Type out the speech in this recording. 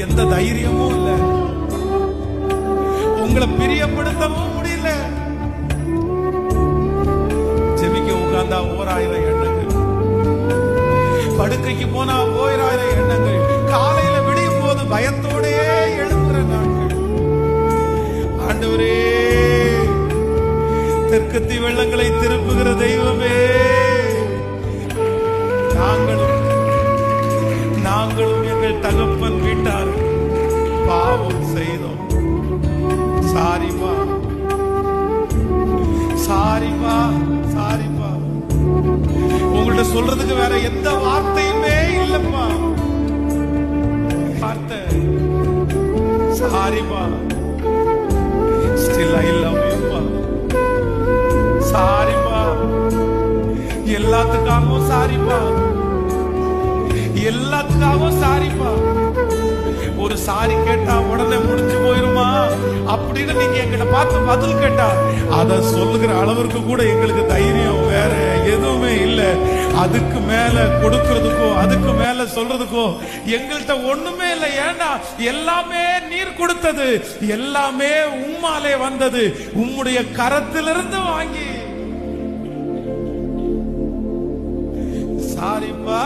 எந்த தைரியமும் இல்ல, உங்களை பிரியப்படுத்தவும் முடியல. ஜெபிக்க உட்கார்ந்தா 1000 எண்ணங்கள், படுக்கைக்கு போனா 1000 எண்ணங்கள், காலையில விடியும் போது பயத்தோடே எழுப்புற நாட்கள். ஆண்டவரே, தெற்கத்தி வெள்ளங்களை திருப்புகிற தெய்வமே, நாங்களும் எங்கள் தகப்பன் வீட்டார் பாவம் செய்தோம். சாரிப்பா, சாரிப்பா, சாரிப்பா. உங்கள்ட்ட சொல்றதுக்கு வேற எந்த வார்த்தையுமே இல்லப்பா. வார்த்தை சாரிப்பா. Still I love you பா. சாரிப்பா, எல்லாத்துக்காகவும் சாரிப்பா, எல்லாத்துக்காகவும் சாரிப்பா. ஒரு சாரி கேட்டா உடனே முடிஞ்சு போயிருமா அப்படின்னு நீங்க எங்களை பார்த்து பதில் கேட்டா அத சொல்லுகிற அளவிற்கு கூட எங்களுக்கு தைரியம் வேற எதுவுமே இல்ல. அதுக்கு மேல கொடுக்கறதுக்கோ அதுக்கு மேல சொல்றதுக்கோ எங்கள்கிட்ட ஒண்ணுமே இல்லை. ஏன்னா எல்லாமே நீர் கொடுத்தது, எல்லாமே உம்மாலே வந்தது, உம்முடைய கரத்திலிருந்து வாங்கி. சாரிப்பா.